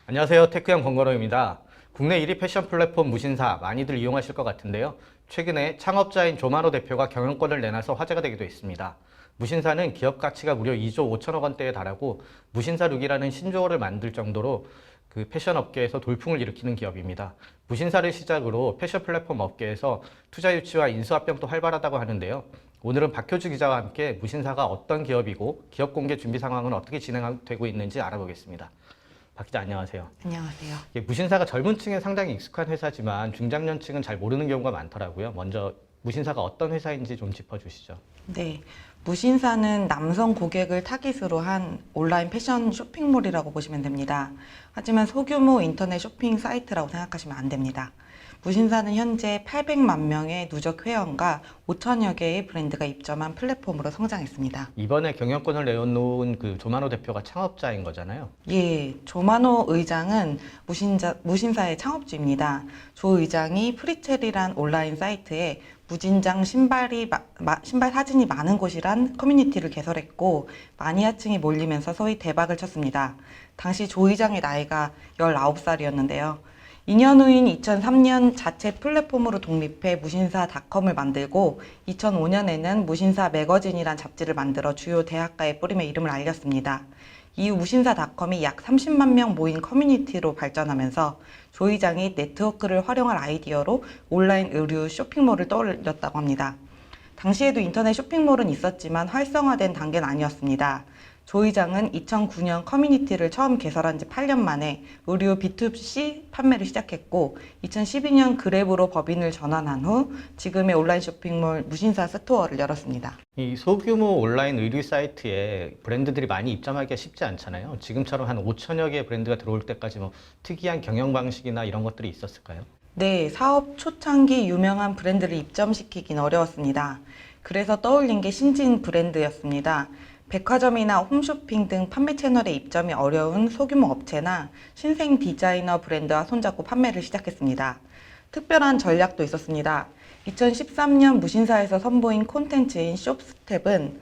안녕하세요. 테크형 권건호입니다. 국내 1위 패션 플랫폼 무신사 많이들 이용하실 것 같은데요. 최근에 창업자인 조만호 대표가 경영권을 내놔서 화제가 되기도 했습니다. 무신사는 기업 가치가 무려 2조 5천억 원대에 달하고 무신사룩이라는 신조어를 만들 정도로 그 패션 업계에서 돌풍을 일으키는 기업입니다. 무신사를 시작으로 패션 플랫폼 업계에서 투자 유치와 인수합병도 활발하다고 하는데요. 오늘은 박효주 기자와 함께 무신사가 어떤 기업이고 기업 공개 준비 상황은 어떻게 진행되고 있는지 알아보겠습니다. 박 기자 안녕하세요. 안녕하세요. 무신사가 젊은 층에 상당히 익숙한 회사지만 중장년층은 잘 모르는 경우가 많더라고요. 먼저 무신사가 어떤 회사인지 좀 짚어주시죠. 네, 무신사는 남성 고객을 타깃으로 한 온라인 패션 쇼핑몰이라고 보시면 됩니다. 하지만 소규모 인터넷 쇼핑 사이트라고 생각하시면 안 됩니다. 무신사는 현재 800만 명의 누적 회원과 5천여 개의 브랜드가 입점한 플랫폼으로 성장했습니다. 이번에 경영권을 내어놓은 그 조만호 대표가 창업자인 거잖아요. 예, 조만호 의장은 무신사의 창업주입니다. 조 의장이 프리첼이란 온라인 사이트에 무진장 신발 사진이 많은 곳이란 커뮤니티를 개설했고 마니아층이 몰리면서 소위 대박을 쳤습니다. 당시 조 의장의 나이가 19살이었는데요. 2년 후인 2003년 자체 플랫폼으로 독립해 무신사닷컴을 만들고 2005년에는 무신사 매거진이란 잡지를 만들어 주요 대학가에 뿌리며 이름을 알렸습니다. 이후 무신사닷컴이 약 30만 명 모인 커뮤니티로 발전하면서 조 의장이 네트워크를 활용할 아이디어로 온라인 의류 쇼핑몰을 떠올렸다고 합니다. 당시에도 인터넷 쇼핑몰은 있었지만 활성화된 단계는 아니었습니다. 조 의장은 2009년 커뮤니티를 처음 개설한 지 8년 만에 의류 B2C 판매를 시작했고 2012년 그랩으로 법인을 전환한 후 지금의 온라인 쇼핑몰 무신사 스토어를 열었습니다. 이 소규모 온라인 의류 사이트에 브랜드들이 많이 입점하기가 쉽지 않잖아요. 지금처럼 한 5천여 개의 브랜드가 들어올 때까지 뭐 특이한 경영 방식이나 이런 것들이 있었을까요? 네, 사업 초창기 유명한 브랜드를 입점시키긴 어려웠습니다. 그래서 떠올린 게 신진 브랜드였습니다. 백화점이나 홈쇼핑 등 판매 채널에 입점이 어려운 소규모 업체나 신생 디자이너 브랜드와 손잡고 판매를 시작했습니다. 특별한 전략도 있었습니다. 2013년 무신사에서 선보인 콘텐츠인 숍스텝은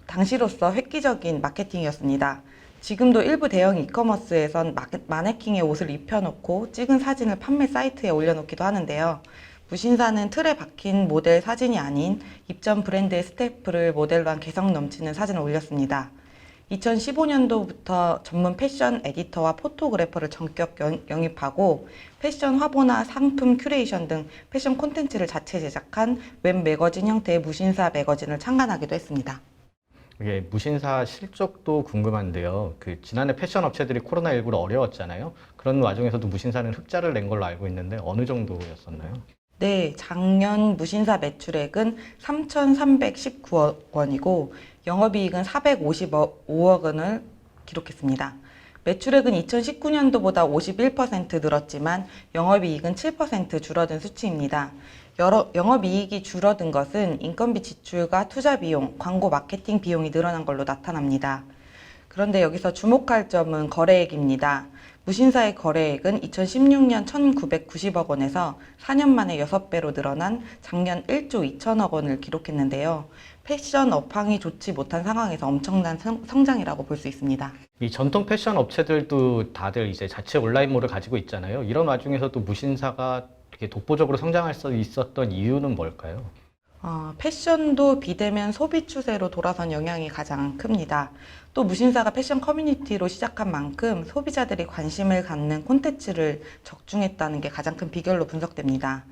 당시로서 획기적인 마케팅이었습니다. 지금도 일부 대형 이커머스에선 마네킹의 옷을 입혀놓고 찍은 사진을 판매 사이트에 올려놓기도 하는데요. 무신사는 틀에 박힌 모델 사진이 아닌 입점 브랜드의 스태프를 모델로 한 개성 넘치는 사진을 올렸습니다. 2015년도부터 전문 패션 에디터와 포토그래퍼를 전격 영입하고 패션 화보나 상품 큐레이션 등 패션 콘텐츠를 자체 제작한 웹 매거진 형태의 무신사 매거진을 창간하기도 했습니다. 이게 무신사 실적도 궁금한데요. 지난해 패션 업체들이 코로나19로 어려웠잖아요. 그런 와중에서도 무신사는 흑자를 낸 걸로 알고 있는데 어느 정도였었나요? 네, 작년 무신사 매출액은 3,319억 원이고 영업이익은 455억 원을 기록했습니다. 매출액은 2019년도보다 51% 늘었지만 영업이익은 7% 줄어든 수치입니다. 영업이익이 줄어든 것은 인건비 지출과 투자 비용, 광고 마케팅 비용이 늘어난 걸로 나타납니다. 그런데 여기서 주목할 점은 거래액입니다. 무신사의 거래액은 2016년 1,990억 원에서 4년 만에 6배로 늘어난 작년 1조 2천억 원을 기록했는데요. 패션 업황이 좋지 못한 상황에서 엄청난 성장이라고 볼 수 있습니다. 이 전통 패션 업체들도 다들 이제 자체 온라인몰을 가지고 있잖아요. 이런 와중에서도 무신사가 이렇게 독보적으로 성장할 수 있었던 이유는 뭘까요? 패션도 비대면 소비 추세로 돌아선 영향이 가장 큽니다. 또 무신사가 패션 커뮤니티로 시작한 만큼 소비자들이 관심을 갖는 콘텐츠를 적중했다는 게 가장 큰 비결로 분석됩니다.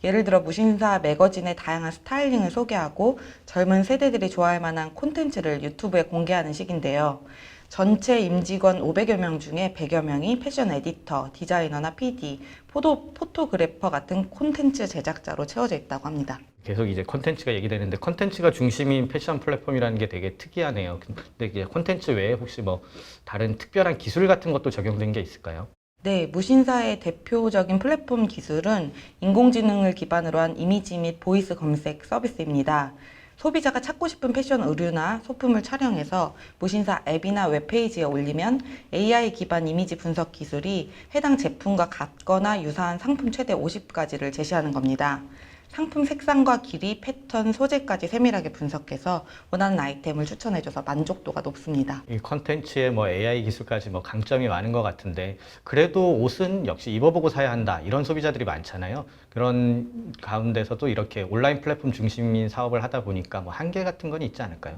예를 들어 무신사 매거진의 다양한 스타일링을 소개하고 젊은 세대들이 좋아할 만한 콘텐츠를 유튜브에 공개하는 식인데요. 전체 임직원 500여 명 중에 100여 명이 패션 에디터, 디자이너나 PD, 포토그래퍼 같은 콘텐츠 제작자로 채워져 있다고 합니다. 계속 이제 콘텐츠가 얘기되는데 콘텐츠가 중심인 패션 플랫폼이라는 게 되게 특이하네요. 근데 이제 콘텐츠 외에 혹시 뭐 다른 특별한 기술 같은 것도 적용된 게 있을까요? 네, 무신사의 대표적인 플랫폼 기술은 인공지능을 기반으로 한 이미지 및 보이스 검색 서비스입니다. 소비자가 찾고 싶은 패션 의류나 소품을 촬영해서 무신사 앱이나 웹페이지에 올리면 AI 기반 이미지 분석 기술이 해당 제품과 같거나 유사한 상품 최대 50가지를 제시하는 겁니다. 상품 색상과 길이, 패턴, 소재까지 세밀하게 분석해서 원하는 아이템을 추천해줘서 만족도가 높습니다. 이 컨텐츠에 뭐 AI 기술까지 뭐 강점이 많은 것 같은데 그래도 옷은 역시 입어보고 사야 한다 이런 소비자들이 많잖아요. 그런 가운데서도 이렇게 온라인 플랫폼 중심인 사업을 하다 보니까 뭐 한계 같은 건 있지 않을까요?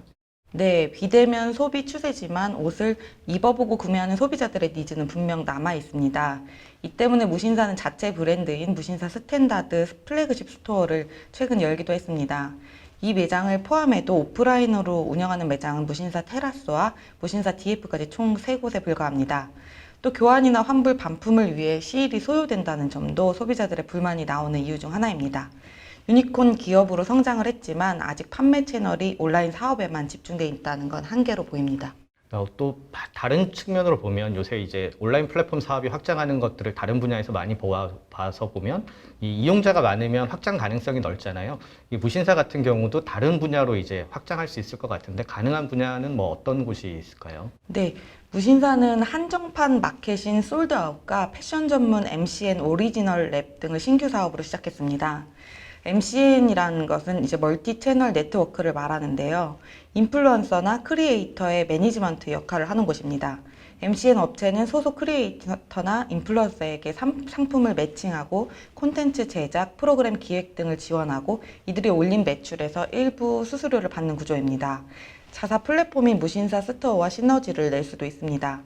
네, 비대면 소비 추세지만 옷을 입어보고 구매하는 소비자들의 니즈는 분명 남아 있습니다. 이 때문에 무신사는 자체 브랜드인 무신사 스탠다드 플래그십 스토어를 최근 열기도 했습니다. 이 매장을 포함해도 오프라인으로 운영하는 매장은 무신사 테라스와 무신사 DF까지 총 3곳에 불과합니다. 또 교환이나 환불 반품을 위해 시일이 소요된다는 점도 소비자들의 불만이 나오는 이유 중 하나입니다. 유니콘 기업으로 성장을 했지만 아직 판매 채널이 온라인 사업에만 집중돼 있다는 건 한계로 보입니다. 또 다른 측면으로 보면 요새 이제 온라인 플랫폼 사업이 확장하는 것들을 다른 분야에서 많이 봐서 보면 이 이용자가 많으면 확장 가능성이 넓잖아요. 이 무신사 같은 경우도 다른 분야로 이제 확장할 수 있을 것 같은데 가능한 분야는 뭐 어떤 곳이 있을까요? 네, 무신사는 한정판 마켓인 솔드아웃과 패션 전문 MCN 오리지널 랩 등을 신규 사업으로 시작했습니다. MCN이라는 것은 이제 멀티 채널 네트워크를 말하는데요. 인플루언서나 크리에이터의 매니지먼트 역할을 하는 곳입니다. MCN 업체는 소속 크리에이터나 인플루언서에게 상품을 매칭하고 콘텐츠 제작, 프로그램 기획 등을 지원하고 이들이 올린 매출에서 일부 수수료를 받는 구조입니다. 자사 플랫폼인 무신사 스토어와 시너지를 낼 수도 있습니다.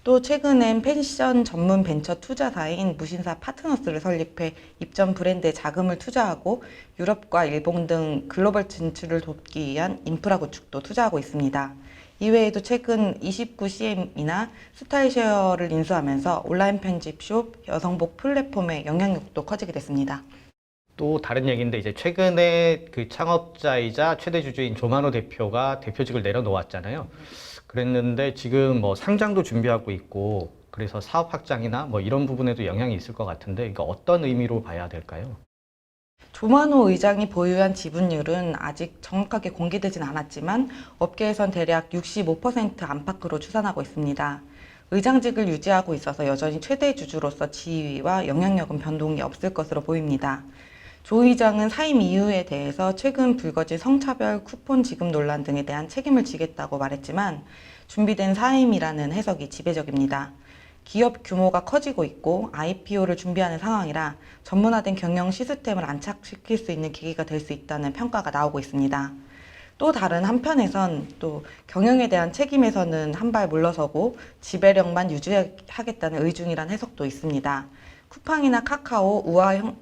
또 최근엔 패션 전문 벤처 투자사인 무신사 파트너스를 설립해 입점 브랜드에 자금을 투자하고 유럽과 일본 등 글로벌 진출을 돕기 위한 인프라 구축도 투자하고 있습니다. 이외에도 최근 29CM이나 스타일쉐어를 인수하면서 온라인 편집숍, 여성복 플랫폼의 영향력도 커지게 됐습니다. 또 다른 얘기인데 이제 최근에 그 창업자이자 최대 주주인 조만호 대표가 대표직을 내려놓았잖아요. 그랬는데 지금 뭐 상장도 준비하고 있고 그래서 사업 확장이나 뭐 이런 부분에도 영향이 있을 것 같은데 이거 어떤 의미로 봐야 될까요? 조만호 의장이 보유한 지분율은 아직 정확하게 공개되진 않았지만 업계에선 대략 65% 안팎으로 추산하고 있습니다. 의장직을 유지하고 있어서 여전히 최대 주주로서 지위와 영향력은 변동이 없을 것으로 보입니다. 조 의장은 사임 이유에 대해서 최근 불거진 성차별 쿠폰 지급 논란 등에 대한 책임을 지겠다고 말했지만 준비된 사임이라는 해석이 지배적입니다. 기업 규모가 커지고 있고 IPO를 준비하는 상황이라 전문화된 경영 시스템을 안착시킬 수 있는 계기가 될 수 있다는 평가가 나오고 있습니다. 또 다른 한편에선 또 경영에 대한 책임에서는 한 발 물러서고 지배력만 유지하겠다는 의중이란 해석도 있습니다. 쿠팡이나 카카오,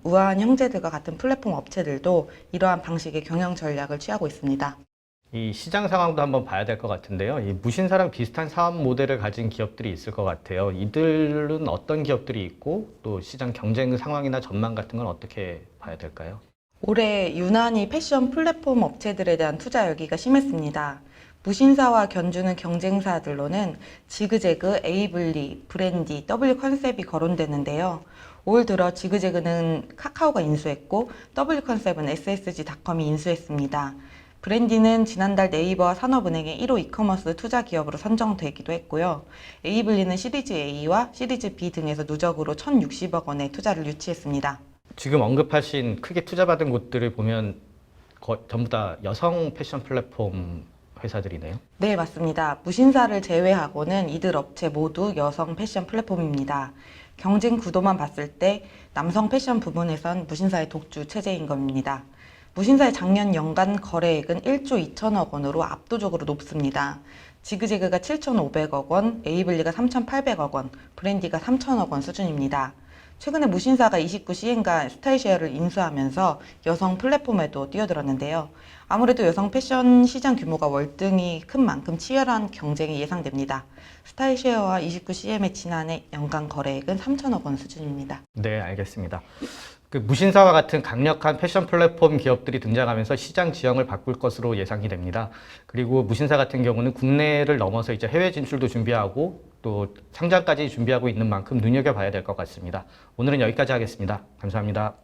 우아한 형제들과 같은 플랫폼 업체들도 이러한 방식의 경영 전략을 취하고 있습니다. 이 시장 상황도 한번 봐야 될 것 같은데요. 이 무신사랑 비슷한 사업 모델을 가진 기업들이 있을 것 같아요. 이들은 어떤 기업들이 있고 또 시장 경쟁 상황이나 전망 같은 건 어떻게 봐야 될까요? 올해 유난히 패션 플랫폼 업체들에 대한 투자 열기가 심했습니다. 무신사와 견주는 경쟁사들로는 지그재그, 에이블리, 브랜디, W 컨셉이 거론되는데요. 올 들어 지그재그는 카카오가 인수했고 W 컨셉은 SSG닷컴이 인수했습니다. 브랜디는 지난달 네이버와 산업은행의 1호 이커머스 투자 기업으로 선정되기도 했고요. 에이블리는 시리즈 A와 시리즈 B 등에서 누적으로 1,060억 원의 투자를 유치했습니다. 지금 언급하신 크게 투자받은 곳들을 보면 전부 다 여성 패션 플랫폼 회사들이네요. 네, 맞습니다. 무신사를 제외하고는 이들 업체 모두 여성 패션 플랫폼입니다. 경쟁 구도만 봤을 때 남성 패션 부분에선 무신사의 독주 체제인 겁니다. 무신사의 작년 연간 거래액은 1조 2천억 원으로 압도적으로 높습니다. 지그재그가 7,500억 원, 에이블리가 3,800억 원, 브랜디가 3,000억 원 수준입니다. 최근에 무신사가 29CN과 스타일쉐어를 인수하면서 여성 플랫폼에도 뛰어들었는데요. 아무래도 여성 패션 시장 규모가 월등히 큰 만큼 치열한 경쟁이 예상됩니다. 스타일쉐어와 29CM의 지난해 연간 거래액은 3천억 원 수준입니다. 네, 알겠습니다. 그 무신사와 같은 강력한 패션 플랫폼 기업들이 등장하면서 시장 지형을 바꿀 것으로 예상이 됩니다. 그리고 무신사 같은 경우는 국내를 넘어서 이제 해외 진출도 준비하고 또 상장까지 준비하고 있는 만큼 눈여겨봐야 될 것 같습니다. 오늘은 여기까지 하겠습니다. 감사합니다.